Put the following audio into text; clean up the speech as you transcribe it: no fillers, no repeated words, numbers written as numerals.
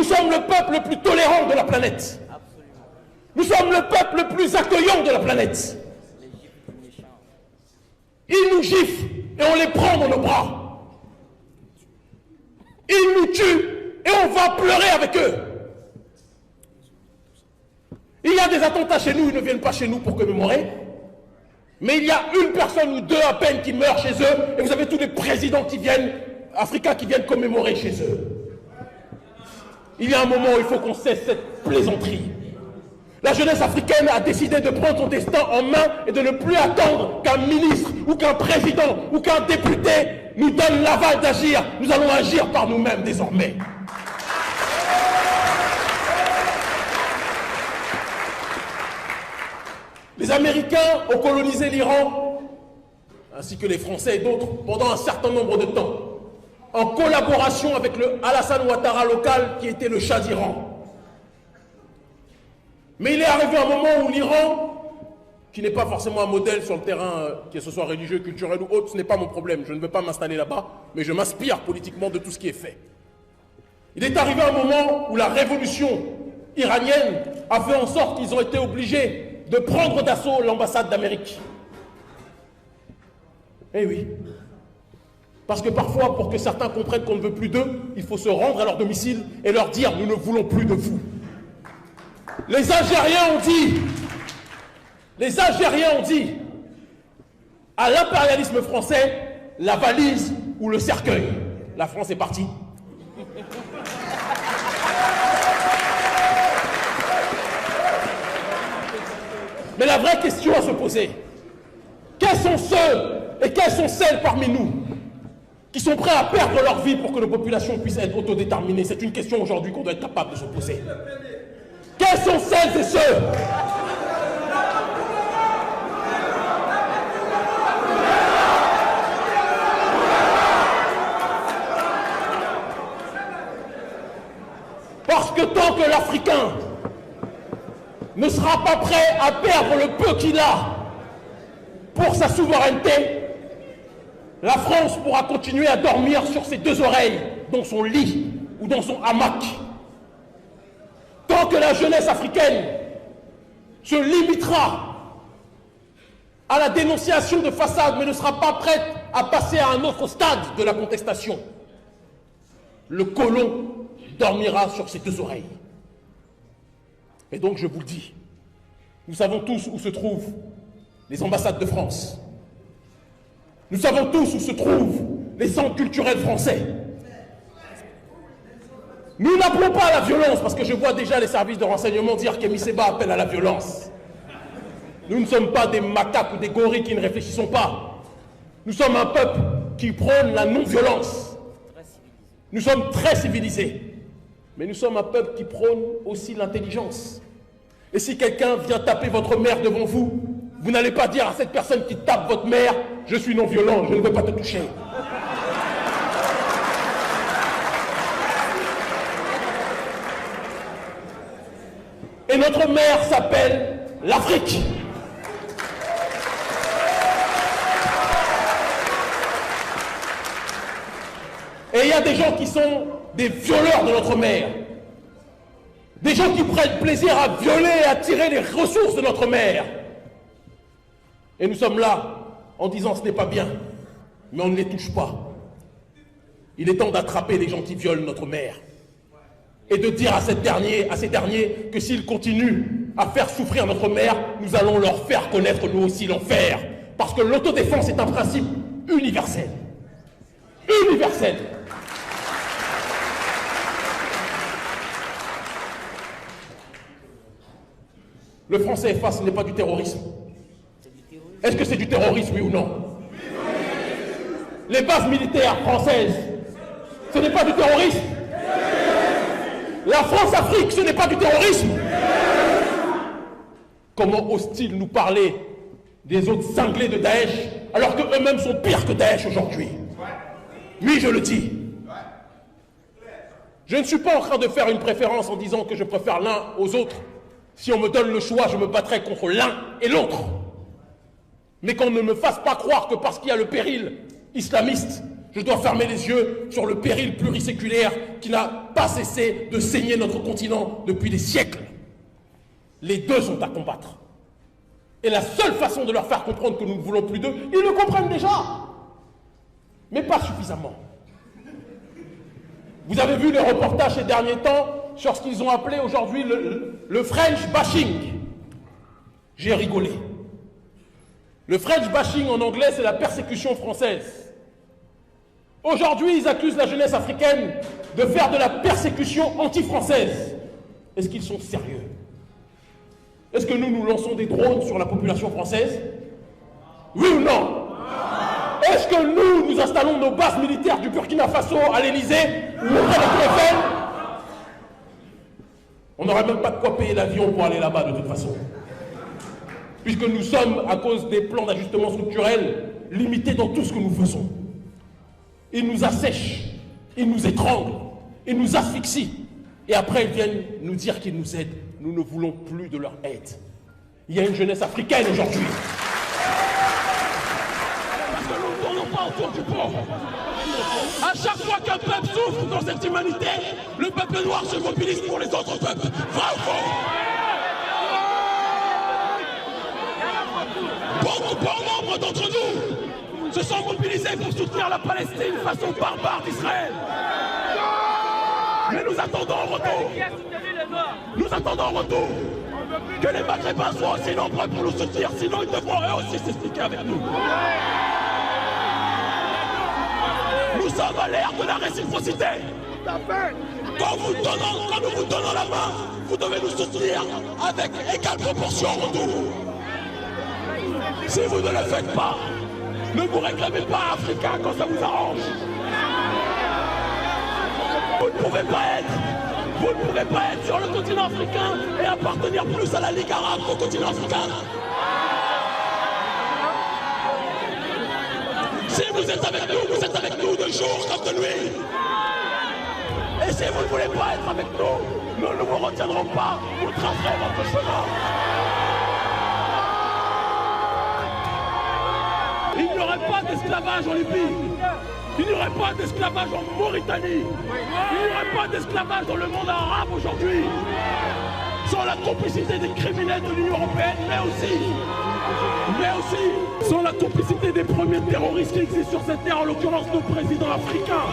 Nous sommes le peuple le plus tolérant de la planète. Nous sommes le peuple le plus accueillant de la planète. Ils nous giflent et on les prend dans nos bras. Ils nous tuent et on va pleurer avec eux. Il y a des attentats chez nous, ils ne viennent pas chez nous pour commémorer. Mais il y a une personne ou deux à peine qui meurent chez eux et vous avez tous les présidents qui viennent, africains qui viennent commémorer chez eux. Il y a un moment où il faut qu'on cesse cette plaisanterie. La jeunesse africaine a décidé de prendre son destin en main et de ne plus attendre qu'un ministre ou qu'un président ou qu'un député nous donne l'aval d'agir. Nous allons agir par nous-mêmes désormais. Les Américains ont colonisé l'Iran, ainsi que les Français et d'autres, pendant un certain nombre de temps, en collaboration avec le Alassane Ouattara local qui était le Shah d'Iran. Mais il est arrivé un moment où l'Iran, qui n'est pas forcément un modèle sur le terrain, que ce soit religieux, culturel ou autre, ce n'est pas mon problème, je ne veux pas m'installer là-bas, mais je m'inspire politiquement de tout ce qui est fait. Il est arrivé un moment où la révolution iranienne a fait en sorte qu'ils ont été obligés de prendre d'assaut l'ambassade d'Amérique. Eh oui. Parce que parfois, pour que certains comprennent qu'on ne veut plus d'eux, il faut se rendre à leur domicile et leur dire « nous ne voulons plus de vous ». Les Algériens ont dit à l'impérialisme français la valise ou le cercueil. La France est partie. Mais la vraie question à se poser, quels sont ceux et quelles sont celles parmi nous qui sont prêts à perdre leur vie pour que nos populations puissent être autodéterminées? C'est une question aujourd'hui qu'on doit être capable de se poser. Quels sont celles et ceux parce que tant que l'Africain ne sera pas prêt à perdre le peu qu'il a pour sa souveraineté, la France pourra continuer à dormir sur ses deux oreilles, dans son lit ou dans son hamac. Tant que la jeunesse africaine se limitera à la dénonciation de façade, mais ne sera pas prête à passer à un autre stade de la contestation, le colon dormira sur ses deux oreilles. Et donc je vous le dis, nous savons tous où se trouvent les ambassades de France. Nous savons tous où se trouvent les centres culturels français. Nous n'appelons pas à la violence, parce que je vois déjà les services de renseignement dire qu'Kémy Séba appelle à la violence. Nous ne sommes pas des macaques ou des gorilles qui ne réfléchissons pas. Nous sommes un peuple qui prône la non-violence. Nous sommes très civilisés. Mais nous sommes un peuple qui prône aussi l'intelligence. Et si quelqu'un vient taper votre mère devant vous, vous n'allez pas dire à cette personne qui tape votre mère « Je suis non-violent, je ne veux pas te toucher ». Et notre mère s'appelle l'Afrique. Et il y a des gens qui sont des violeurs de notre mer. Des gens qui prennent plaisir à violer et à tirer les ressources de notre mer. Et nous sommes là en disant ce n'est pas bien, mais on ne les touche pas. Il est temps d'attraper les gens qui violent notre mer. Et de dire à ces derniers que s'ils continuent à faire souffrir notre mer, nous allons leur faire connaître nous aussi l'enfer. Parce que l'autodéfense est un principe universel. Universel. Le franc CFA, ce n'est pas du terrorisme. Est-ce que c'est du terrorisme, oui ou non? Les bases militaires françaises, ce n'est pas du terrorisme. La France-Afrique, ce n'est pas du terrorisme. Comment osent-ils nous parler des autres cinglés de Daesh, alors qu'eux-mêmes sont pires que Daesh aujourd'hui? Oui, je le dis. Je ne suis pas en train de faire une préférence en disant que je préfère l'un aux autres. Si on me donne le choix, je me battrai contre l'un et l'autre. Mais qu'on ne me fasse pas croire que parce qu'il y a le péril islamiste, je dois fermer les yeux sur le péril pluriséculaire qui n'a pas cessé de saigner notre continent depuis des siècles. Les deux sont à combattre. Et la seule façon de leur faire comprendre que nous ne voulons plus d'eux, ils le comprennent déjà, mais pas suffisamment. Vous avez vu les reportages ces derniers temps sur ce qu'ils ont appelé aujourd'hui le French bashing. J'ai rigolé. Le French bashing en anglais, c'est la persécution française. Aujourd'hui, ils accusent la jeunesse africaine de faire de la persécution anti-française. Est-ce qu'ils sont sérieux? Est-ce que nous lançons des drones sur la population française? Oui ou non? Est-ce que nous installons nos bases militaires du Burkina Faso à l'Élysée ou auprès de la Tour Eiffel? On n'aurait même pas de quoi payer l'avion pour aller là-bas de toute façon. Puisque nous sommes, à cause des plans d'ajustement structurel, limités dans tout ce que nous faisons. Ils nous assèchent, ils nous étranglent, ils nous asphyxient. Et après, ils viennent nous dire qu'ils nous aident. Nous ne voulons plus de leur aide. Il y a une jeunesse africaine aujourd'hui. Parce que nous ne tournons pas autour du pot. À chaque fois qu'un peuple souffre dans cette humanité, le peuple noir se mobilise pour les autres peuples. Vrai ou faux? Bon nombre d'entre nous se sont mobilisés pour soutenir la Palestine face aux barbares d'Israël. Mais nous attendons en retour. Nous attendons en retour que les Maghrébins soient aussi nombreux pour nous soutenir, sinon ils devront eux aussi s'expliquer avec nous. Nous sommes à l'ère de la réciprocité. Quand nous vous donnons la main, vous devez nous soutenir avec égale proportion en retour. Si vous ne le faites pas, ne vous réclamez pas africain quand ça vous arrange. Vous ne pouvez pas être sur le continent africain et appartenir plus à la Ligue arabe qu'au continent africain. Si vous êtes avec nous de jour comme de nuit. Et si vous ne voulez pas être avec nous, nous ne vous retiendrons pas, vous tracerez votre chemin. Il n'y aurait pas d'esclavage en Libye. Il n'y aurait pas d'esclavage en Mauritanie. Il n'y aurait pas d'esclavage dans le monde arabe aujourd'hui. Sans la complicité des criminels de l'Union européenne, mais aussi sans la complicité des premiers terroristes qui existent sur cette terre, en l'occurrence nos présidents africains.